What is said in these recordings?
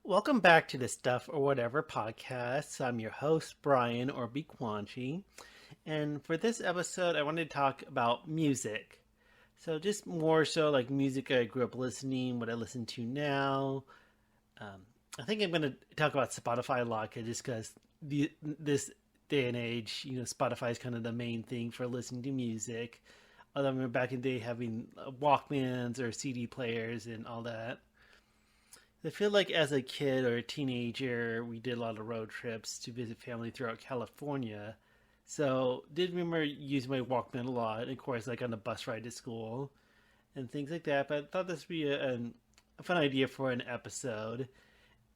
Welcome back to the Stuff or Whatever podcast. I'm your host, Brian or Bikwanchi. And for this episode, I wanted to talk about music. So, just more so like music I grew up listening, what I listen to now. Um, I think I'm going to talk about Spotify a lot just because this day and age, Spotify is kind of the main thing for listening to music. Although I remember back in the day having Walkmans or CD players and all that. I feel like as a kid or a teenager, we did a lot of road trips to visit family throughout California. So did remember using my Walkman a lot, and of course, like on the bus ride to school and things like that. But I thought this would be a fun idea for an episode.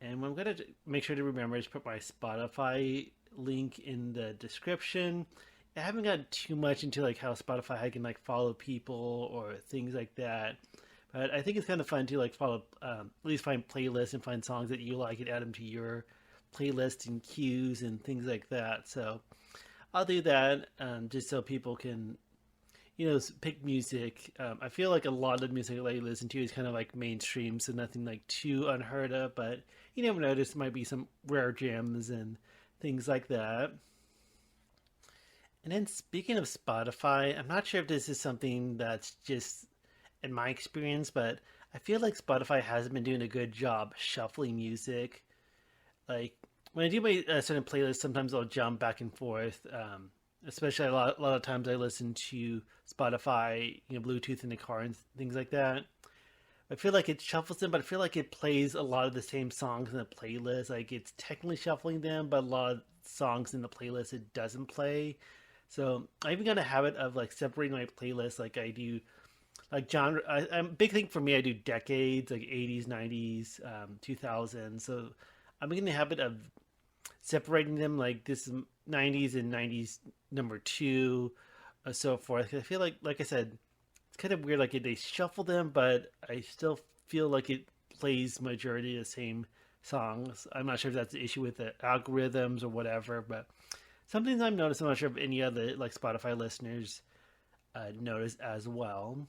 And what I'm gonna make sure to remember is put my Spotify link in the description. I haven't gotten too much into like how Spotify I can like follow people or things like that. But I think it's kind of fun to like follow, at least find playlists and find songs that you like and add them to your playlist and queues and things like that. So I'll do that just so people can, pick music. I feel like a lot of the music that I listen to is kind of like mainstream, so nothing like too unheard of. But you never know, there might be some rare gems and things like that. And then speaking of Spotify, I'm not sure if this is something that's just in my experience, but I feel like Spotify hasn't been doing a good job shuffling music. Like when I do my certain playlists, sometimes I'll jump back and forth. Especially a lot of times I listen to Spotify, Bluetooth in the car and things like that. I feel like it shuffles them, but I feel like it plays a lot of the same songs in the playlist. Like it's technically shuffling them, but a lot of songs in the playlist it doesn't play. So I even got a habit of like separating my playlist, like I do like genre. I'm big thing for me. I do decades, like 80s, 90s, 2000s. So I'm in the habit of separating them. Like this is 90s and 90s number two, so forth. 'Cause I feel like I said, it's kind of weird. Like they shuffle them, but I still feel like it plays majority of the same songs. I'm not sure if that's the issue with the algorithms or whatever, but something I've noticed. I'm not sure if any other like Spotify listeners notice as well.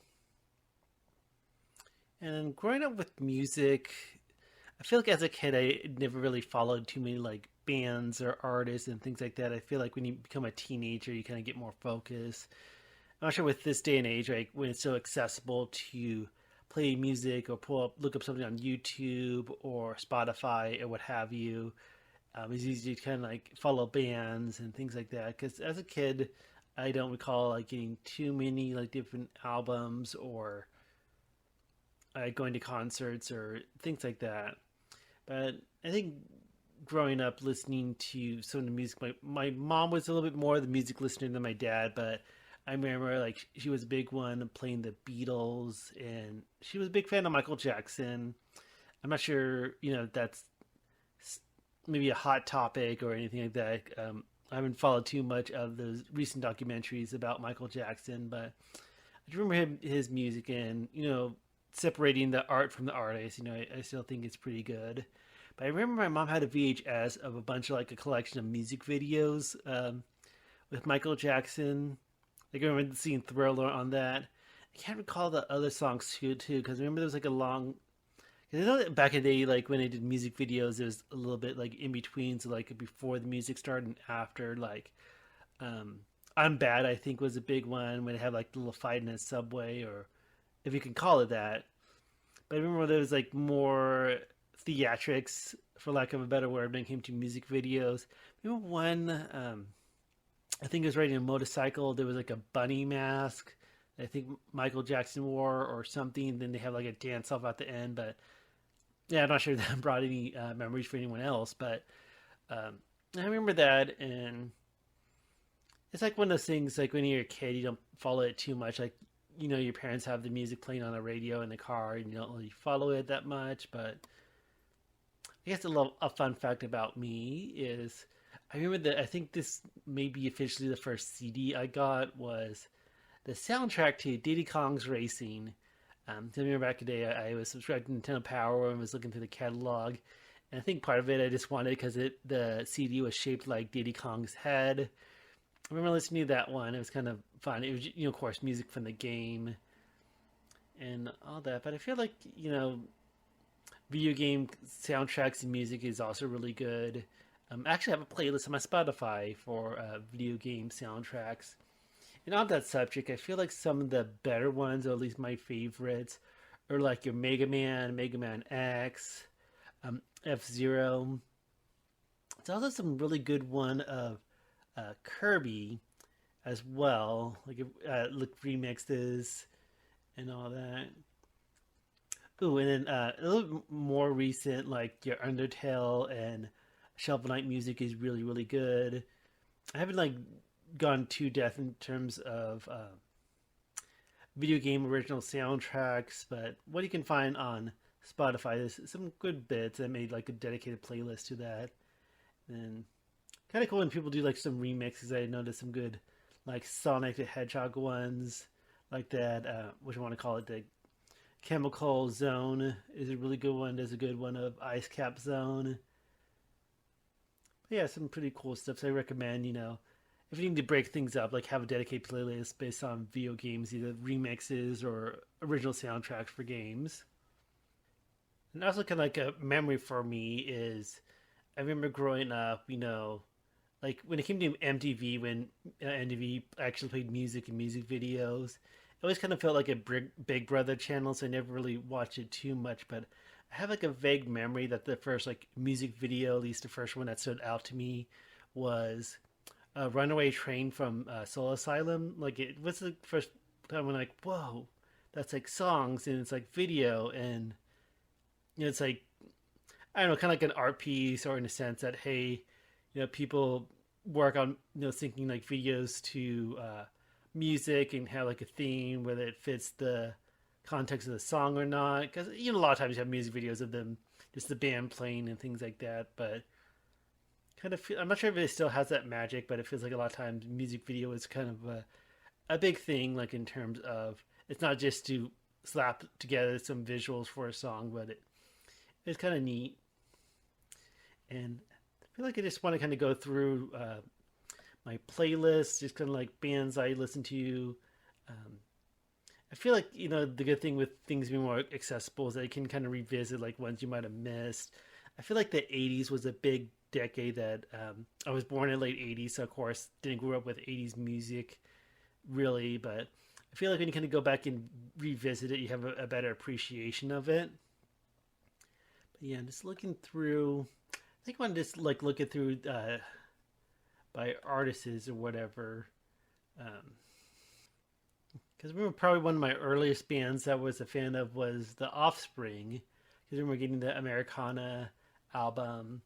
And growing up with music, I feel like as a kid, I never really followed too many like bands or artists and things like that. I feel like when you become a teenager, you kind of get more focused. I'm not sure with this day and age, right, when it's so accessible to play music or look up something on YouTube or Spotify or what have you. It's easy to kind of like follow bands and things like that. Because as a kid, I don't recall like getting too many like different albums or going to concerts or things like that. But I think growing up listening to some of the music, my mom was a little bit more of the music listener than my dad, but I remember like she was a big one playing the Beatles and she was a big fan of Michael Jackson. I'm not sure, that's maybe a hot topic or anything like that. I haven't followed too much of those recent documentaries about Michael Jackson, but I remember his music and separating the art from the artist. I still think it's pretty good. But I remember my mom had a VHS of a bunch of like a collection of music videos with Michael Jackson. Like I remember seeing Thriller on that. I can't recall the other songs too because I remember there was like a long. Cause I know that back in the day, like when they did music videos, there was a little bit like in between, so like before the music started and after. Like, um, "I'm Bad," I think was a big one when they had like the little fight in a subway, or if you can call it that. But I remember there was like more theatrics, for lack of a better word, when it came to music videos. Remember one? I think it was riding a motorcycle. There was like a bunny mask. I think Michael Jackson wore or something. Then they have like a dance off at the end. But yeah, I'm not sure that brought any memories for anyone else. But um, I remember that, and it's like one of those things. Like when you're a kid, you don't follow it too much. Like your parents have the music playing on the radio in the car, and you don't really follow it that much. But I guess a fun fact about me is I remember that I think this may be officially the first CD I got was the soundtrack to Diddy Kong's Racing. I remember back in the day I was subscribed to Nintendo Power and was looking through the catalog. And I think part of it I just wanted because the CD was shaped like Diddy Kong's head. I remember listening to that one. It was kind of fun. It was, of course, music from the game and all that. But I feel like, video game soundtracks and music is also really good. I actually have a playlist on my Spotify for video game soundtracks. And on that subject, I feel like some of the better ones, or at least my favorites, are like your Mega Man X, F Zero. It's also some really good one of Kirby as well, like remixes and all that. Ooh, and then a little more recent, like your Undertale and Shovel Knight music is really, really good. I haven't like gone too deaf in terms of video game original soundtracks, but what you can find on Spotify, there's some good bits. I made like a dedicated playlist to that, and kind of cool when people do like some remixes. I noticed some good like Sonic the Hedgehog ones, like that. What do you want to call it? The Chemical Zone is a really good one. There's a good one of Ice Cap Zone. But yeah, some pretty cool stuff. So I recommend, if you need to break things up, like have a dedicated playlist based on video games, either remixes or original soundtracks for games. And also, kind of like a memory for me is I remember growing up, like when it came to MTV, when MTV actually played music and music videos, it always kind of felt like a Big Brother channel, so I never really watched it too much. But I have like a vague memory that the first like music video, at least the first one that stood out to me, was a Runaway Train from Soul Asylum. Like it was the first time when like, whoa, that's like songs and it's like video, and it's like, I don't know, kind of like an art piece, or in a sense that, hey, people work on syncing like videos to music and have like a theme, whether it fits the context of the song or not. Because a lot of times you have music videos of them, just the band playing and things like that. But kind of, I'm not sure if it still has that magic, but it feels like a lot of times music video is kind of a big thing, like in terms of it's not just to slap together some visuals for a song, but it's kind of neat. And I feel like I just want to kind of go through my playlist, just kind of like bands I listen to. Um, I feel like the good thing with things being more accessible is that you can kind of revisit like ones you might have missed. I feel like the '80s was a big decade that I was born in late '80s, so of course didn't grow up with '80s music really, but I feel like when you kind of go back and revisit it, you have a better appreciation of it. But yeah, just looking through. I think I want to just like look it through by artists or whatever. Because I remember probably one of my earliest bands that I was a fan of was The Offspring. Because I remember getting the Americana album.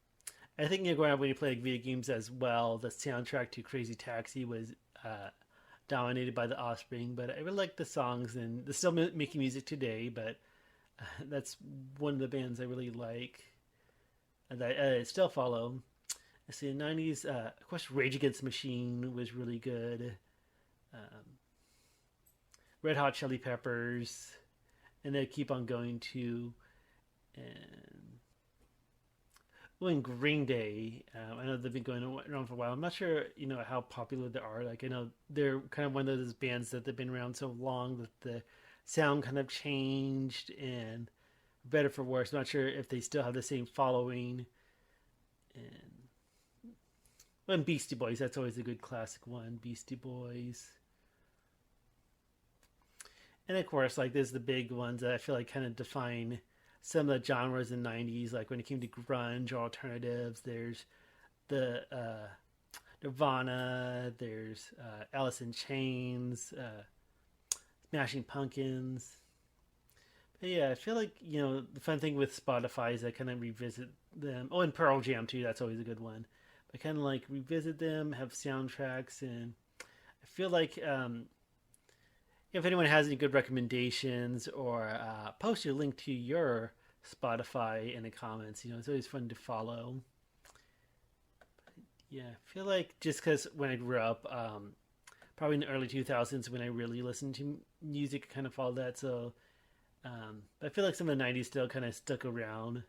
I think growing up when you play like, video games as well, the soundtrack to Crazy Taxi was dominated by The Offspring. But I really like the songs, and they're still making music today. But that's one of the bands I really like that I still follow. I see the '90s. Of course, Rage Against the Machine was really good. Um, Red Hot Chili Peppers, and they keep on going to, and and Green Day. I know they've been going around for a while. I'm not sure, how popular they are. Like I know they're kind of one of those bands that they've been around so long that the sound kind of changed, and better for worse. I'm not sure if they still have the same following. And Beastie Boys, that's always a good classic one. Beastie Boys. And of course, like there's the big ones that I feel like kind of define some of the genres in the '90s. Like when it came to grunge or alternatives, there's the Nirvana, there's Alice in Chains, Smashing Pumpkins. But yeah, I feel like the fun thing with Spotify is I kind of revisit them. Oh, and Pearl Jam too. That's always a good one. I kind of like revisit them, have soundtracks, and I feel like if anyone has any good recommendations or post your link to your Spotify in the comments. It's always fun to follow. Yeah, I feel like just because when I grew up, probably in the early 2000s when I really listened to music, I kind of followed that. So I feel like some of the '90s still kind of stuck around.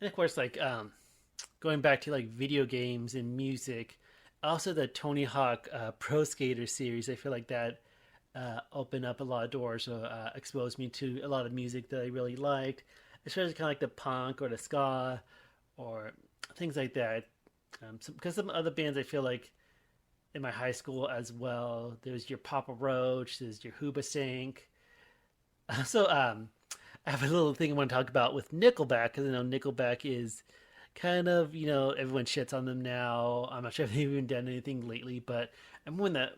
And of course, like going back to like video games and music, also the Tony Hawk Pro Skater series. I feel like that opened up a lot of doors, or exposed me to a lot of music that I really liked, especially kind of like the punk or the ska or things like that. Because some other bands I feel like in my high school as well. There's your Papa Roach, there's your Hoobastank. So I have a little thing I want to talk about with Nickelback because I know Nickelback is kind of, everyone shits on them now. I'm not sure if they've even done anything lately, but I'm when that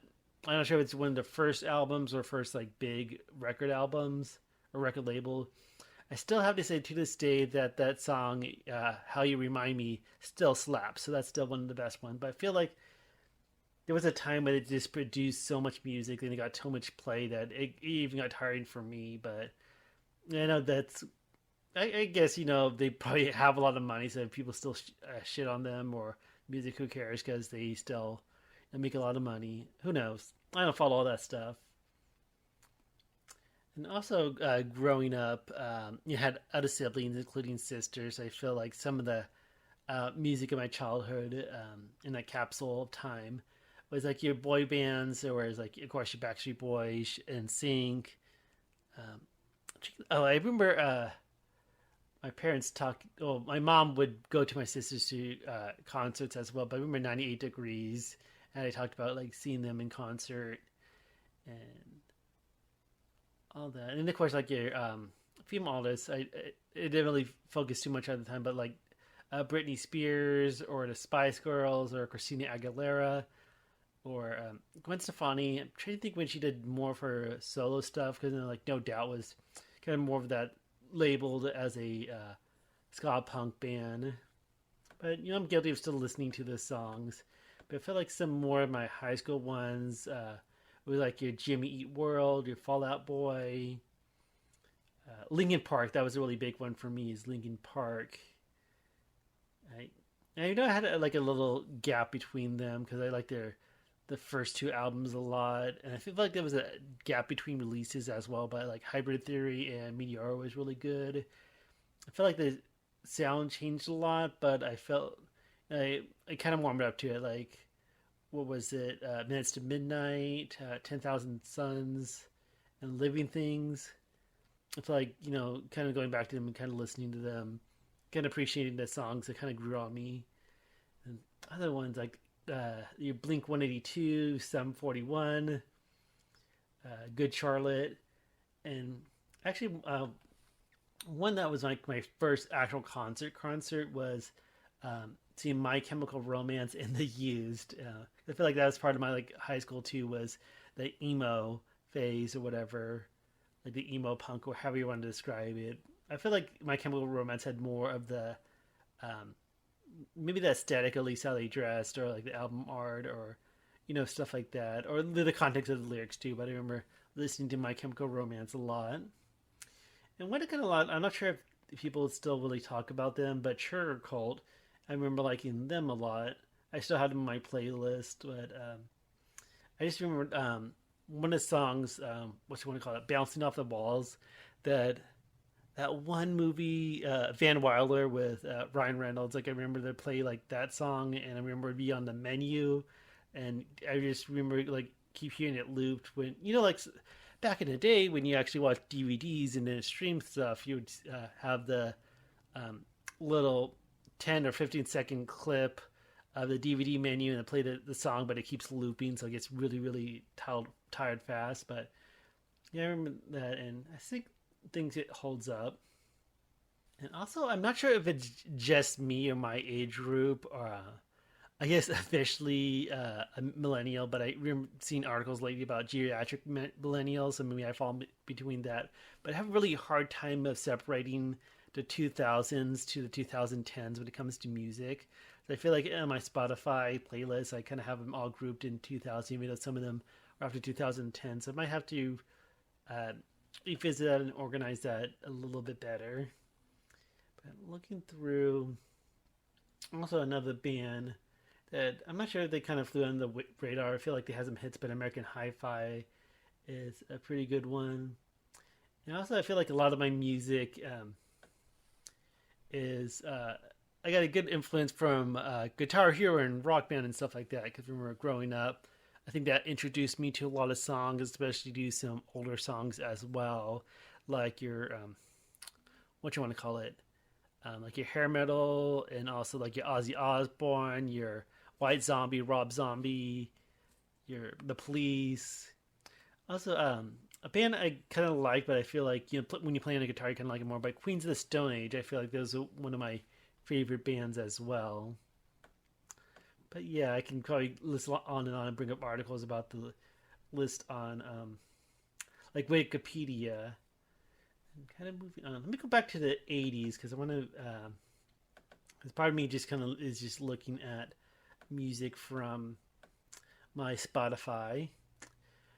I'm not sure if it's one of the first albums or first like big record albums or record label. I still have to say to this day that that song, "How You Remind Me," still slaps. So that's still one of the best ones. But I feel like there was a time when it just produced so much music and it got so much play that it even got tiring for me. But I know that's I guess they probably have a lot of money, so people still shit on them or music. Who cares? Because they still make a lot of money. Who knows? I don't follow all that stuff. And also, growing up, you had other siblings, including sisters. I feel like some of the music in my childhood, in that capsule of time, was like your boy bands, or was like, of course, your Backstreet Boys and Sync. Um, oh, I remember my parents talk. Oh, my mom would go to my sisters to concerts as well. But I remember 98 Degrees, and I talked about like seeing them in concert and all that. And of course, like your female artists, it didn't really focus too much at the time, but like Britney Spears or the Spice Girls or Christina Aguilera or Gwen Stefani. I'm trying to think when she did more of her solo stuff because like No Doubt was kind of more of that labeled as a ska punk band. But I'm guilty of still listening to the songs. But I feel like some more of my high school ones were like your Jimmy Eat World, your Fall Out Boy, Linkin Park. That was a really big one for me. Is Linkin Park. I I had like a little gap between them because I like the first two albums a lot, and I feel like there was a gap between releases as well. But like Hybrid Theory and Meteor was really good. I felt like the sound changed a lot, but I felt I kind of warmed up to it. Like what was it? Minutes to Midnight, 10,000 Suns, and Living Things. I feel like kind of going back to them and kind of listening to them, kind of appreciating the songs that kind of grew on me. And other ones like your Blink 182, Sum 41, Good Charlotte, and actually one that was like my first actual concert was seeing My Chemical Romance and The Used. I feel like that was part of my like high school too, was the emo phase or whatever, like the emo punk or however you want to describe it. I feel like My Chemical Romance had more of the um, maybe the aesthetic, at least how they dressed, or like the album art, or stuff like that, or the context of the lyrics too. But I remember listening to My Chemical Romance a lot, and what kind of lot. I'm not sure if people still really talk about them, but Sugar Cult, I remember liking them a lot. I still had them on my playlist, but I just remember one of the songs, what you want to call it, "Bouncing Off the Walls," that one movie, Van Wilder with Ryan Reynolds. Like I remember they play like that song, and I remember it'd be on the menu, and I just remember like keep hearing it looped when like back in the day when you actually watched DVDs and then stream stuff, you would have the um, little 10 or 15 second clip of the DVD menu and it play the song, but it keeps looping, so it gets really really tired fast. But yeah, I remember that, and I think it holds up. And also, I'm not sure if it's just me or my age group, or I guess officially a millennial. But I remember seeing articles lately about geriatric millennials, so maybe I fall between that. But I have a really hard time of separating the 2000s to the 2010s when it comes to music. So I feel like in my Spotify playlist, I kind of have them all grouped in 2000, even though some of them are after 2010. So I might have to uh, revisit that and organize that a little bit better. But looking through, also another band that I'm not sure if they kind of flew under the radar. I feel like they had some hits, but American Hi-Fi is a pretty good one. And also, I feel like a lot of my music is I got a good influence from Guitar Hero and Rock Band and stuff like that. Because I remember growing up, I think that introduced me to a lot of songs, especially to some older songs as well, like your what you want to call it, like your hair metal, and also like your Ozzy Osbourne, your White Zombie, Rob Zombie, your The Police. Also, a band I kind of like, but I feel like when you play on a guitar, you kind of like it more. But Queens of the Stone Age, I feel like those are one of my favorite bands as well. But yeah, I can probably list on and on and bring up articles about the list on like Wikipedia. And kind of moving on. Let me go back to the '80s because I want to. Because part of me just kind of is just looking at music from my Spotify.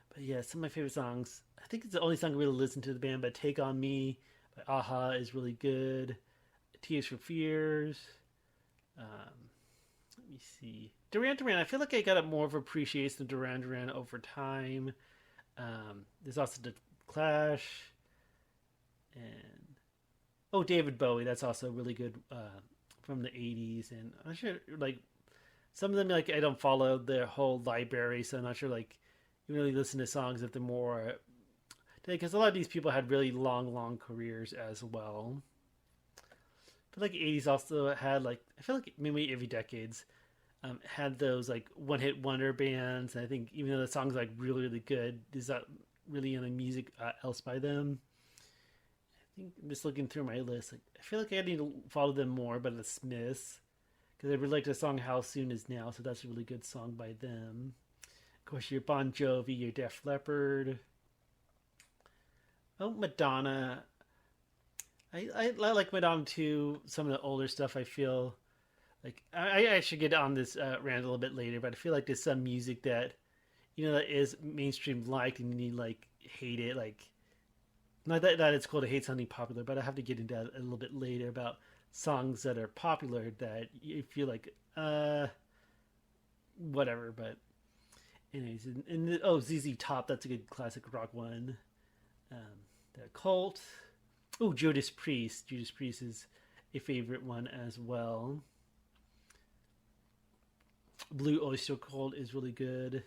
But yeah, some of my favorite songs. I think it's the only song I really listen to the band, but "Take on Me" by Aha is really good. "Tears for Fears." Um, Let me see. Duran Duran. I feel like I got a more of appreciation of Duran Duran over time. There's also the Clash and David Bowie. That's also really good from the '80s. And I'm not sure like some of them like I don't follow their whole library, so I'm not sure like you really listen to songs if they're more because a lot of these people had really long careers as well. But like '80s also had like I feel like maybe every decades had those like one hit wonder bands. And I think even though the song's like really good, there's not really any music else by them. I think I'm just looking through my list. Like, I feel like I need to follow them more, but the Smiths because I really like the song "How Soon Is Now," so that's a really good song by them. Of course, your Bon Jovi, your Def Leppard. Oh, Madonna. I like Madonna too. Some of the older stuff I feel like I should get on this rant a little bit later, but I feel like there's some music that that is mainstream liked and you like hate it. Like not that it's cool to hate something popular, but I have to get into that a little bit later about songs that are popular that you feel like whatever. But anyways, ZZ Top, that's a good classic rock one. The Cult. Oh, Judas Priest. Judas Priest is a favorite one as well. Blue Oyster Cult is really good.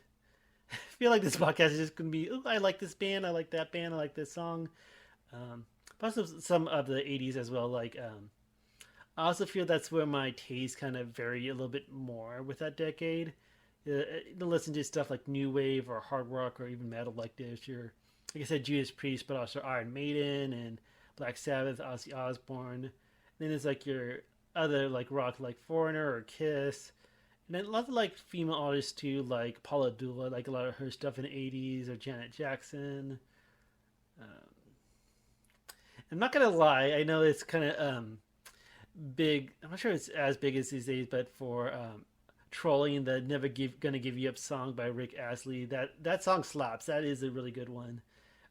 I feel like this podcast is just going to be, oh, I like this band, I like that band, I like this song. But also some of the '80s as well. Like, I also feel that's where my tastes kind of vary a little bit more with that decade. To listen to stuff like new wave or hard rock or even metal like this, you're like I said, Judas Priest, but also Iron Maiden and Black Sabbath, Ozzy Osbourne. And then there's like your other like rock like Foreigner or Kiss. And then a lot of like female artists too, like Paula Abdul, like a lot of her stuff in the '80s, or Janet Jackson. Um, I'm not gonna lie, I know it's kind of big. I'm not sure it's as big as these days, but for "Trolling," the Gonna Give You Up" song by Rick Astley, that song slaps. That is a really good one.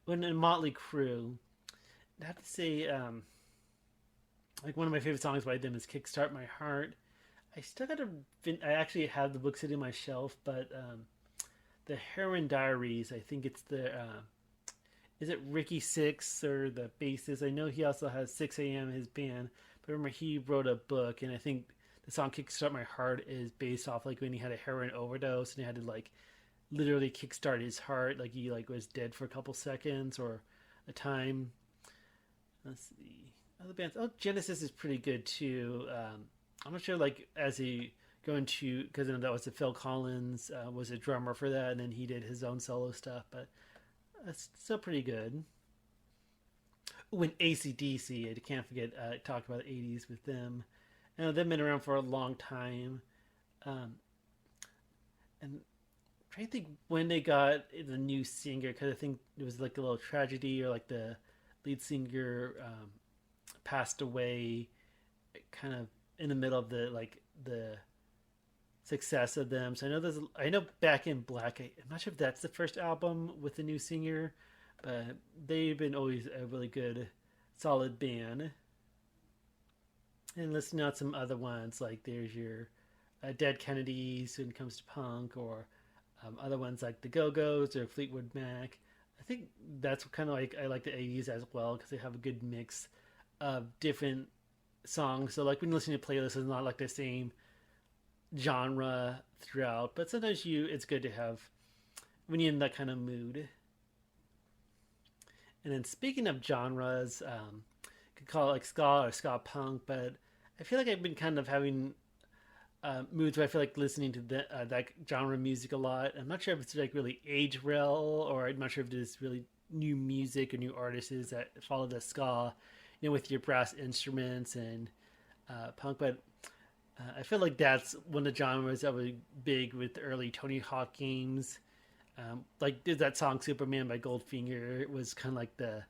When in Motley Crue, I have to say, like one of my favorite songs by them is "Kickstart My Heart." I still gotta. I actually have the book sitting on my shelf, but the Heroin Diaries. I think it's the. Is it Ricky Six or the bassist? I know he also has 6 a.m. his band, but remember he wrote a book, and I think the song "Kickstart My Heart" is based off like when he had a heroin overdose and he had to like literally kickstart his heart, like he like was dead for a couple seconds or a time. Let's see other bands. Oh, Genesis is pretty good too. I'm not sure like as he going to because that was the Phil Collins was a drummer for that, and then he did his own solo stuff, but it's still pretty good. When AC/DC, I can't forget talk about the '80s with them. They've been around for a long time, um, and I'm trying to think when they got the new singer because I think it was like a little tragedy or like the lead singer passed away, kind of in the middle of the success of them. So I know Back in Black. I'm not sure if that's the first album with the new singer, but they've been always a really good, solid band. And listening out some other ones like there's your Dead Kennedys when it comes to punk, or other ones like the Go Go's or Fleetwood Mac. I think that's kind of like I like the '80s as well because they have a good mix of different songs. So like when you listen to playlists, it's not like the same genre throughout, but sometimes it's good to have when you're in that kind of mood. And then speaking of genres, could call it like ska or ska punk, but I feel like I've been kind of having moods where I feel like listening to that genre of music a lot. I'm not sure if it's like really age real, or I'm not sure if there's really new music or new artists that follow the ska, with your brass instruments and punk. But I feel like that's one of the genres that was big with the early Tony Hawk games. Like did that song "Superman" by Goldfinger. It was kind of like the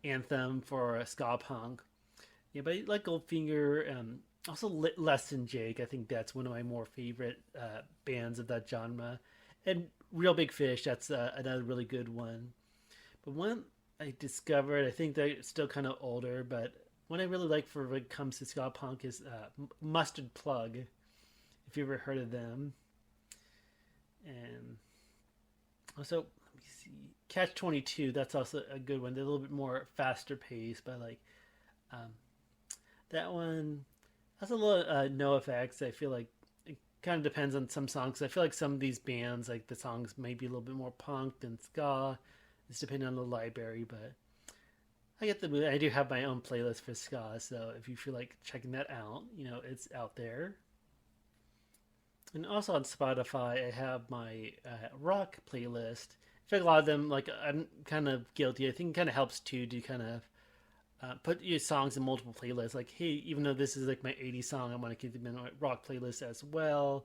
anthem for ska punk. Yeah, but like Goldfinger, also Less Than Jake. I think that's one of my more favorite bands of that genre. And Real Big Fish. That's another really good one. But one I discovered, I think they're still kind of older, but one I really like for when it comes to ska punk is Mustard Plug. If you ever heard of them, and also let me see, Catch 22. That's also a good one. They're a little bit more faster paced, but like um, that one has a little no effects. I feel like it kind of depends on some songs. I feel like some of these bands, like the songs, may be a little bit more punk than ska. It's depending on the library, but I get the mood. I do have my own playlist for ska, so if you feel like checking that out, it's out there. And also on Spotify, I have my rock playlist. I feel like a lot of them, like I'm kind of guilty. I think it kind of helps too to kind of put your songs in multiple playlists. Like, hey, even though this is like my 80s song, I want to keep them in my rock playlist as well,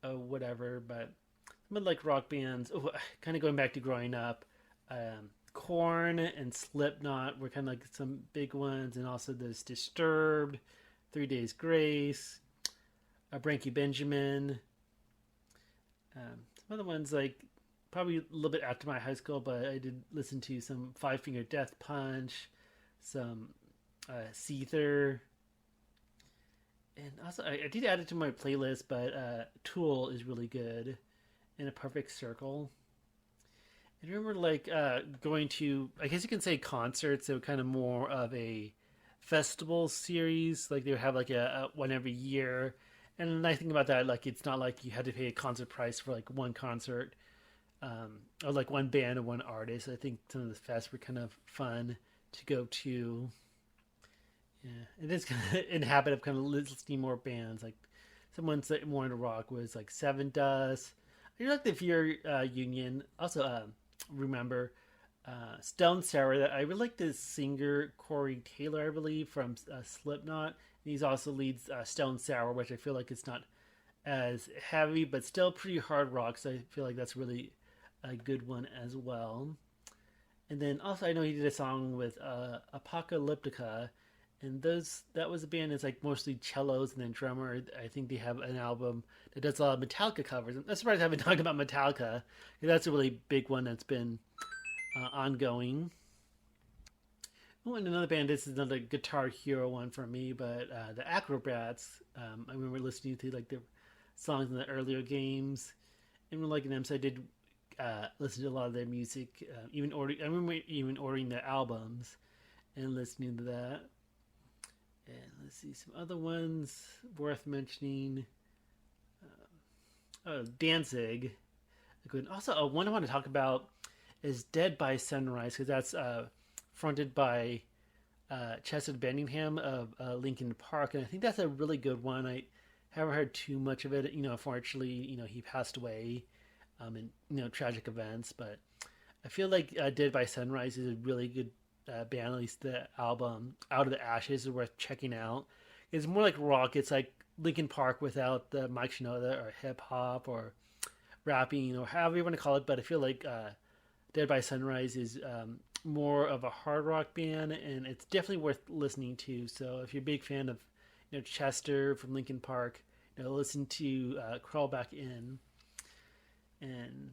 whatever. But some of like rock bands, kind of going back to growing up, Korn and Slipknot were kind of like some big ones, and also there's Disturbed, 3 Days Grace, Branky Benjamin. Some other ones like probably a little bit after my high school, but I did listen to some Five Finger Death Punch, some Seether, and also I did add it to my playlist. But Tool is really good, and A Perfect Circle. I remember like going to, I guess you can say, concerts. They were kind of more of a festival series. Like they would have like a one every year. And the nice thing about that, like it's not like you had to pay a concert price for like one concert, or like one band or one artist. I think some of the fests were kind of fun to go to. Yeah, it is kind of in the habit of kind of listening more bands. Like some ones that more into rock was like Seven Dust. I like the Fear Union. Also, remember Stone Sour. That I really like the singer Corey Taylor, I believe, from Slipknot. And he's also leads Stone Sour, which I feel like it's not as heavy, but still pretty hard rock. So I feel like that's really a good one as well. And then also I know he did a song with Apocalyptica, and that was a band that's like mostly cellos and then drummer. I think they have an album that does a lot of Metallica covers. I'm surprised I haven't talked about Metallica, because that's a really big one that's been ongoing. Oh, and another band, this is another Guitar Hero one for me, but the Acrobats. I remember listening to like their songs in the earlier games, and really liking them. So I did listen to a lot of their music. I remember even ordering their albums and listening to that. And let's see some other ones worth mentioning. Danzig. Good. Also, one I want to talk about is Dead by Sunrise, because that's fronted by Chester Bennington of Linkin Park, and I think that's a really good one. I haven't heard too much of it. Unfortunately, he passed away in tragic events, but I feel like Dead by Sunrise is a really good band. At least the album Out of the Ashes is worth checking out. It's more like rock. It's like Linkin Park without the Mike Shinoda or hip hop or rapping, or however you want to call it. But I feel like Dead by Sunrise is more of a hard rock band, and it's definitely worth listening to. So if you're a big fan of Chester from Linkin Park, listen to Crawl Back In. And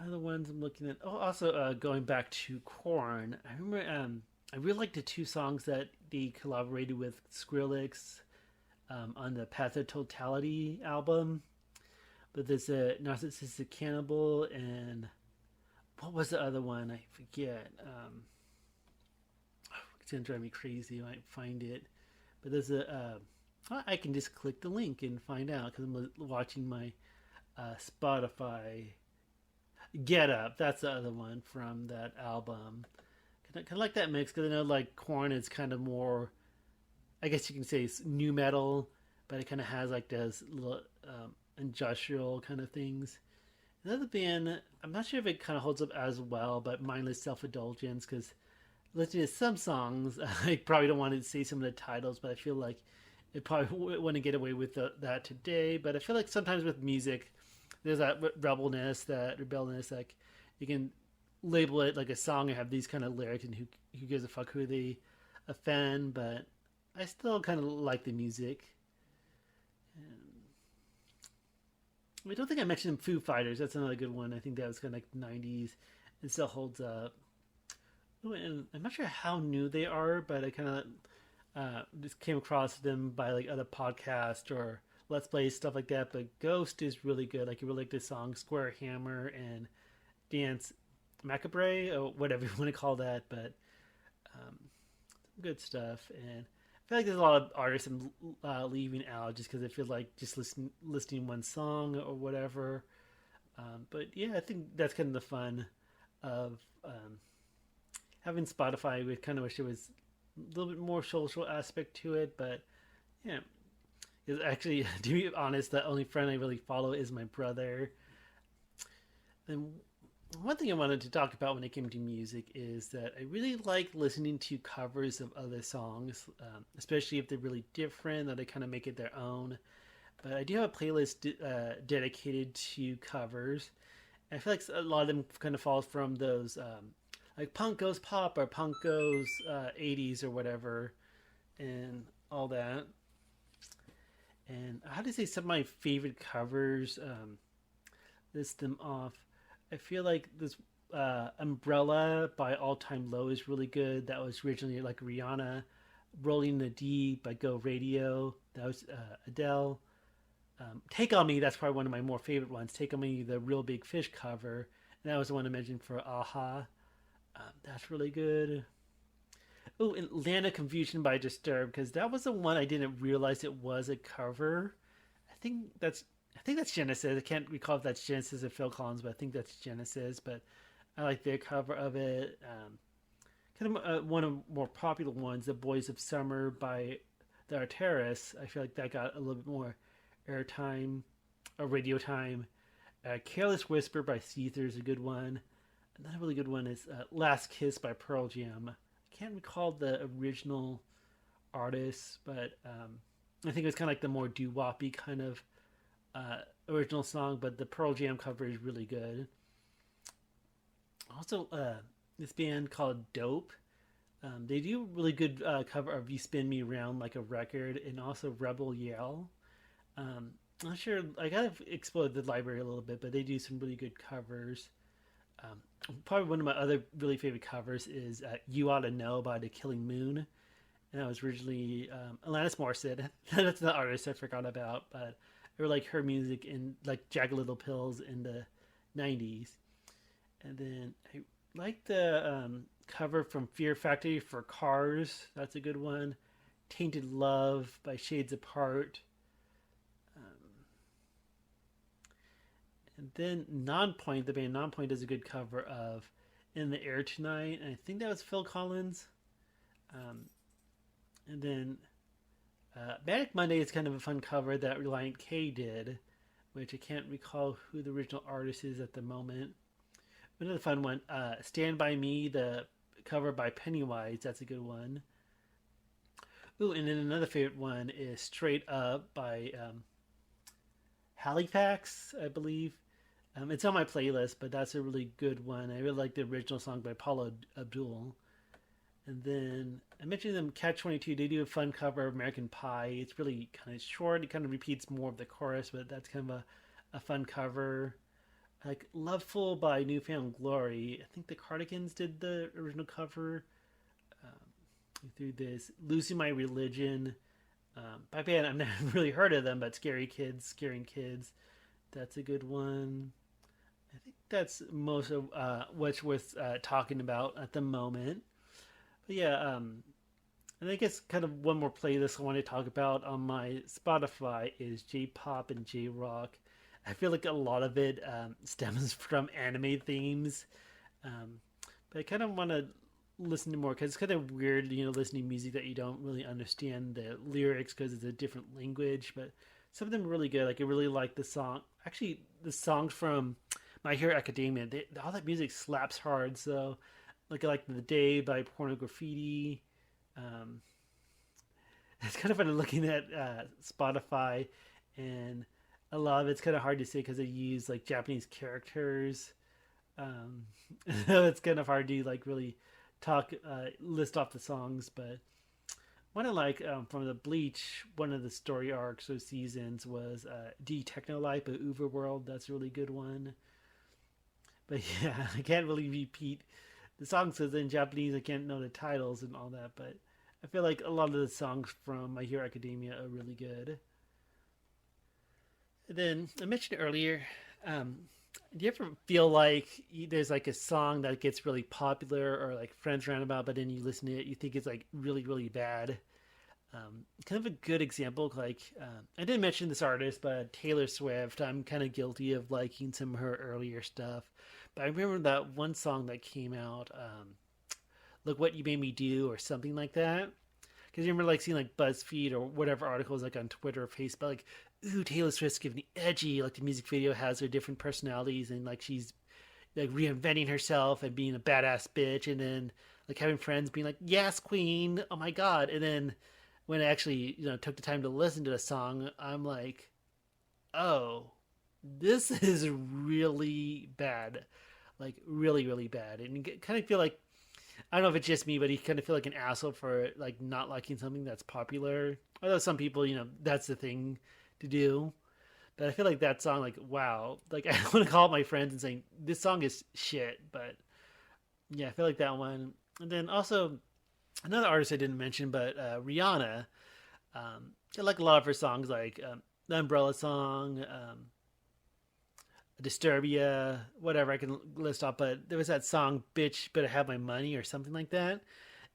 other ones I'm looking at. Oh, also going back to Korn, I remember I really liked the two songs that they collaborated with Skrillex on the Path of Totality album. But there's a Narcissistic Cannibal, and what was the other one? I forget. It's gonna drive me crazy when I find it. But there's I can just click the link and find out, because I'm watching my Spotify Get Up. That's the other one from that album. Kind of like that mix because I know like Korn is kind of more, I guess you can say it's new metal, but it kind of has like those little industrial kind of things. Another band, I'm not sure if it kind of holds up as well, but Mindless Self Indulgence, because listening to some songs, I probably don't want to say some of the titles, but I feel like it probably wouldn't get away with that today. But I feel like sometimes with music, there's that rebelness, that rebelness, like you can label it like a song and have these kind of lyrics, and who gives a fuck who they offend, but I still kind of like the music. And I don't think I mentioned Foo Fighters. That's another good one. I think that was kind of like '90s. It still holds up. Ooh, and I'm not sure how new they are, but I kind of just came across them by like other podcasts or Let's Play stuff like that. But Ghost is really good. Like, you really like the song Square Hammer and Dance Macabre or whatever you want to call that. But um, good stuff. And I feel like there's a lot of artists I'm leaving out just because I feel like just listening one song or whatever. But yeah, I think that's kind of the fun of having Spotify. We kind of wish there was a little bit more social aspect to it, but yeah, because actually, to be honest, the only friend I really follow is my brother. And one thing I wanted to talk about when it came to music is that I really like listening to covers of other songs, especially if they're really different, that they kind of make it their own. But I do have a playlist dedicated to covers. I feel like a lot of them kind of fall from those like punk goes pop or punk goes 80s or whatever, and all that. And how to say some of my favorite covers? List them off. I feel like this Umbrella by All Time Low is really good. That was originally like Rihanna. Rolling the Deep by Go Radio. That was Adele. Take On Me, that's probably one of my more favorite ones. Take On Me, the Real Big Fish cover. And that was the one I mentioned for Aha. That's really good. Oh, and Land of Confusion by Disturbed, because that was the one I didn't realize it was a cover. I think that's I think that's Genesis. I can't recall if that's Genesis or Phil Collins, but I think that's Genesis. But I like their cover of it. Kind of one of the more popular ones, "The Boys of Summer" by the Arteris. I feel like that got a little bit more airtime or radio time. "Careless Whisper" by Caesar is a good one. Another really good one is "Last Kiss" by Pearl Jam. I can't recall the original artist, but I think it was kind of like the more doo-woppy kind of original song, but the Pearl Jam cover is really good. Also, this band called Dope. They do a really good cover of "You Spin Me Around Like a Record" and also "Rebel Yell." I'm not sure. I gotta explore the library a little bit, but they do some really good covers. Um, Probably one of my other really favorite covers is "You Ought to Know" by The Killing Moon, and that was originally Alanis Morissette. That's the artist I forgot about, but I really like her music in like Jagged Little Pills in the '90s. And then I like the cover from Fear Factory for Cars. That's a good one. "Tainted Love" by Shades Apart. Um, and then Nonpoint, the band Nonpoint, does a good cover of "In the Air Tonight." And I think that was Phil Collins. Um, and then Manic Monday is kind of a fun cover that Reliant K did, which I can't recall who the original artist is at the moment. Another fun one, "Stand By Me," the cover by Pennywise. That's a good one. Ooh, and then another favorite one is "Straight Up" by Halifax, I believe. It's on my playlist, but that's a really good one. I really like the original song by Paula Abdul. And then I mentioned them, Catch 22. They do a fun cover of "American Pie." It's really kind of short. It kind of repeats more of the chorus, but that's kind of a fun cover. Like "Loveful" by Newfound Glory. I think the Cardigans did the original cover. Through this "Losing My Religion" by band I've never really heard of them, but Scary Kids, Scaring Kids. That's a good one. I think that's most of what's worth talking about at the moment. But yeah, and I guess kind of one more playlist I want to talk about on my Spotify is J-pop and J-rock. I feel like a lot of it stems from anime themes. Um, but I kind of want to listen to more because it's kind of weird, listening to music that you don't really understand the lyrics because it's a different language. But some of them are really good. Like I really like the song. Actually, the songs from My Hero Academia, all that music slaps hard. So, like I like The Day by Porno Graffiti. Um, it's kind of funny looking at Spotify, and a lot of it's kind of hard to say because they use like Japanese characters. Um, it's kind of hard to like really talk list off the songs, but one I like from the Bleach, one of the story arcs or seasons was D Techno Life by Uberworld. That's a really good one. But yeah, I can't really repeat the songs because in Japanese I can't know the titles and all that. But I feel like a lot of the songs from My Hero Academia are really good. And then I mentioned earlier, um, do you ever feel like there's like a song that gets really popular or like friends around about, but then you listen to it, you think it's like really, really bad? Kind of a good example, like I didn't mention this artist, but Taylor Swift. I'm kind of guilty of liking some of her earlier stuff, but I remember that one song that came out, "Look What You Made Me Do" or something like that. Because you remember like seeing like BuzzFeed or whatever articles like on Twitter or Facebook, like, "Ooh, Taylor Swift's giving edgy." Like the music video has her different personalities, and like she's like reinventing herself and being a badass bitch, and then like having friends being like, "Yes, Queen, oh my god," and then when I actually took the time to listen to the song, I'm like, oh, this is really bad, like really really bad, and you kind of feel like I don't know if it's just me, but you kind of feel like an asshole for like not liking something that's popular. Although some people, that's the thing to do. But I feel like that song, like, wow, like I want to call up my friends and saying this song is shit. But yeah, I feel like that one. And then also another artist I didn't mention, but Rihanna. I like a lot of her songs, like the Umbrella song, Disturbia, whatever I can list off. But there was that song, "Bitch Better Have My Money" or something like that.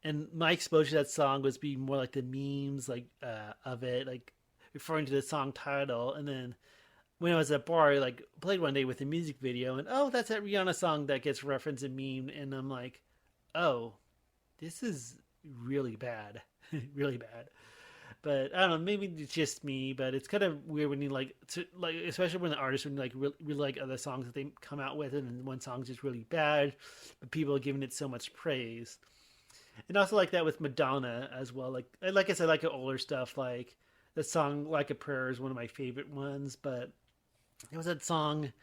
And my exposure to that song was being more like the memes, like of it, like referring to the song title. And then when I was at bar, I like played one day with a music video, and oh, that's that Rihanna song that gets referenced and meme. And I'm like, oh, this is really bad, really bad. But I don't know, maybe it's just me, but it's kind of weird when you like, especially when the artists when you, like really like other songs that they come out with, and then one song's just really bad, but people are giving it so much praise. And also like that with Madonna as well. Like I said, like the older stuff, like the song "Like a Prayer" is one of my favorite ones. But it was that song,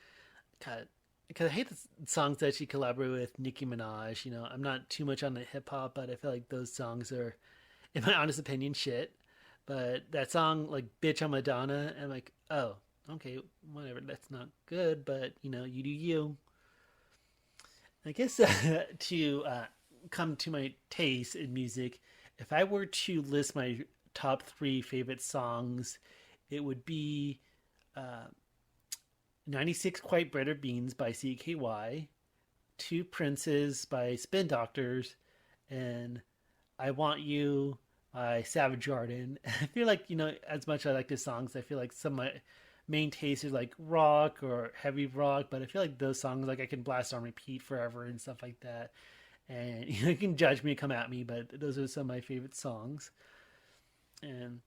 God, because I hate the songs that she collaborated with Nicki Minaj. I'm not too much on the hip hop, but I feel like those songs are, in my honest opinion, shit. But that song, like "Bitch" on Madonna, I'm like, oh, okay, whatever. That's not good, but you do you. I guess to come to my taste in music, if I were to list my top three favorite songs, it would be uh, 96 Quite Bitter Beans by CKY, Two Princes by Spin Doctors, and I Want You by Savage Garden. I feel like, as much as I like the songs, I feel like some of my main tastes are like rock or heavy rock, but I feel like those songs, like I can blast on repeat forever and stuff like that. And you can judge me, come at me, but those are some of my favorite songs. And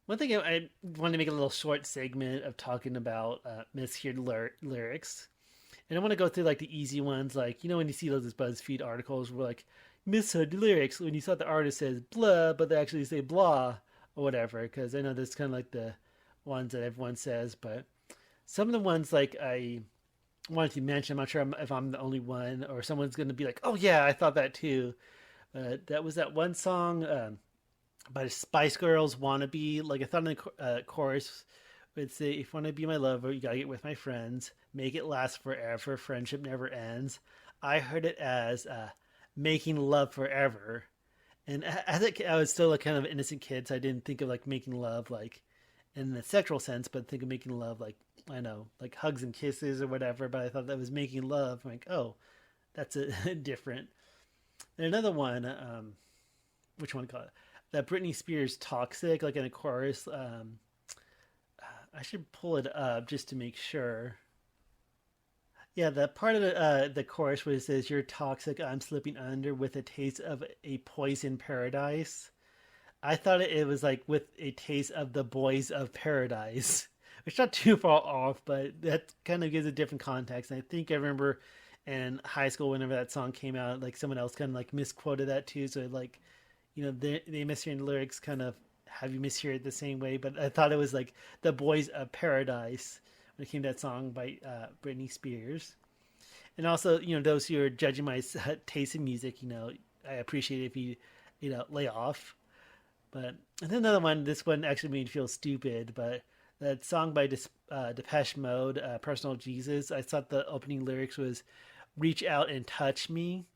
one thing I wanted to make a little short segment of talking about misheard lyrics. And I want to go through like the easy ones, like when you see those BuzzFeed articles where like misheard lyrics when you thought the artist says blah, but they actually say blah or whatever. Because I know that's kind of like the ones that everyone says, but some of the ones like I wanted to mention, I'm not sure if I'm the only one or someone's going to be like, oh yeah, I thought that too. That was that one song by the Spice Girls, "Wannabe." Like I thought in the chorus would say, "If you want to be my lover, you gotta get with my friends. Make it last forever. Friendship never ends." I heard it as "making love forever," and as a kid, I was still a kind of innocent kid, so I didn't think of like making love like in the sexual sense, but think of making love like I know like hugs and kisses or whatever. But I thought that was making love. I'm like, oh, that's a different. And another one, which one call it? That Britney Spears "Toxic," like in a chorus. I should pull it up just to make sure. Yeah, the part of the chorus where it says "You're toxic, I'm slipping under with a taste of a poison paradise." I thought it was like with a taste of the boys of paradise, which is not too far off, but that kind of gives a different context. And I think I remember in high school whenever that song came out, like someone else kind of like misquoted that too. So like, they mishearing the lyrics kind of have you mishear it the same way. But I thought it was like the boys of paradise when it came to that song by Britney Spears. And also, those who are judging my taste in music, I appreciate it if you, lay off. But and then another one, this one actually made me feel stupid, but that song by Depeche Mode, "Personal Jesus." I thought the opening lyrics was "Reach out and touch me,"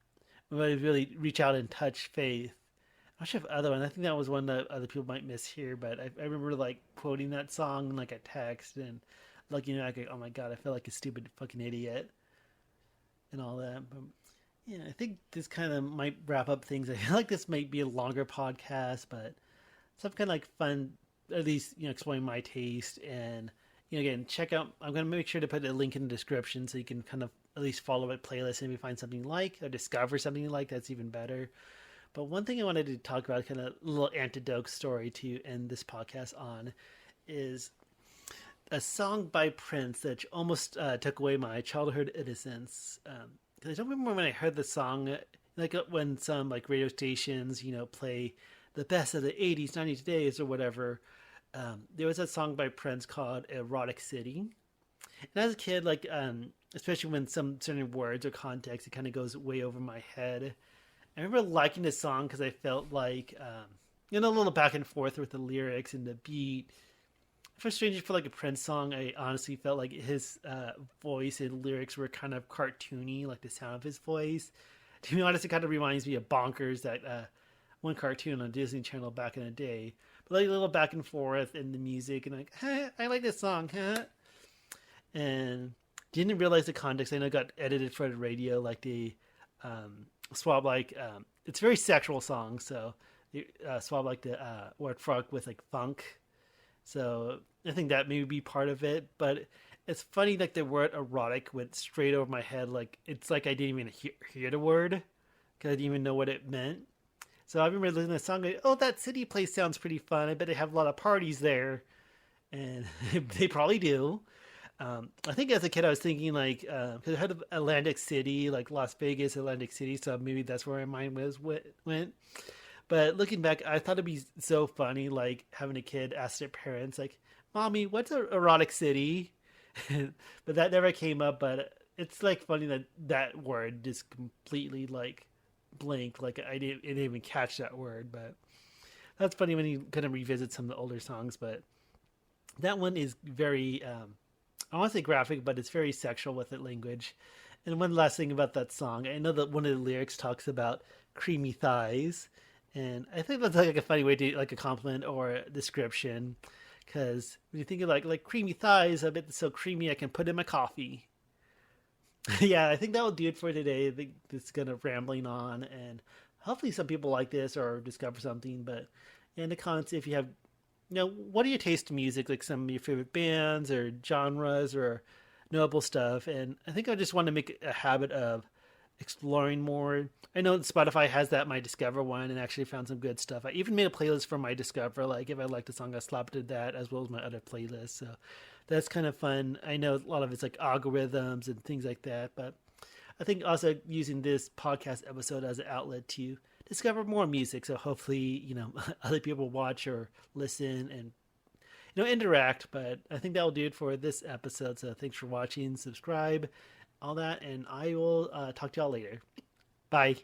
but it really "reach out and touch faith." I should have other one. I think that was one that other people might miss here, but I remember like quoting that song in like a text and looking back, like, oh my god, I feel like a stupid fucking idiot and all that. But yeah, I think this kind of might wrap up things. I feel like this might be a longer podcast, but some kind of like fun, at least exploring my taste. And again, check out. I'm gonna make sure to put a link in the description so you can kind of at least follow my playlist, and if you find something you like or discover something you like, that's even better. But one thing I wanted to talk about, kind of a little antidote story to end this podcast on, is a song by Prince that almost took away my childhood innocence. Because I don't remember when I heard the song, like when some like radio stations, play the best of the 80s, 90s days or whatever. There was a song by Prince called "Erotic City," and as a kid, like especially when some certain words or context, it kind of goes way over my head. I remember liking this song because I felt like a little back and forth with the lyrics and the beat. For Stranger, for like a Prince song, I honestly felt like his voice and lyrics were kind of cartoony, like the sound of his voice. To be honest, it kind of reminds me of Bonkers, that one cartoon on Disney Channel back in the day. But like a little back and forth in the music, and like, I like this song, and didn't realize the context. I know it got edited for the radio, like the swab, like it's a very sexual song, so swab like the word fuck with like funk. So I think that may be part of it, but it's funny, like the word erotic went straight over my head. Like it's like I didn't even hear the word because I didn't even know what it meant. So I remember listening to the song, like, oh, that city place sounds pretty fun. I bet they have a lot of parties there, and they probably do. I think as a kid I was thinking like, because I heard of Atlantic City, like Las Vegas, Atlantic City, so maybe that's where my mind went. But looking back, I thought it'd be so funny, like having a kid ask their parents, like, "Mommy, what's an erotic city?" But that never came up. But it's like funny that that word just completely like blanked. Like I didn't even catch that word. But that's funny when you kind of revisit some of the older songs. But that one is very, I want to say graphic, but it's very sexual with it language. And one last thing about that song, I know that one of the lyrics talks about creamy thighs. And I think that's like a funny way to like a compliment or a description, because when you think of like creamy thighs, I bet it's so creamy I can put in my coffee. Yeah, I think that will do it for today. I think it's kind of rambling on, and hopefully some people like this or discover something. But in the comments, if you have, what are your taste in music, like some of your favorite bands or genres or knowable stuff? And I think I just want to make a habit of exploring more. I know Spotify has that My Discover one, and actually found some good stuff. I even made a playlist for My Discover. Like if I liked a song, I slapped it that as well as my other playlists. So that's kind of fun. I know a lot of it's like algorithms and things like that, but I think also using this podcast episode as an outlet to discover more music. So hopefully, other people watch or listen and interact. But I think that will do it for this episode. So thanks for watching, subscribe, all that, and I will talk to y'all later. Bye.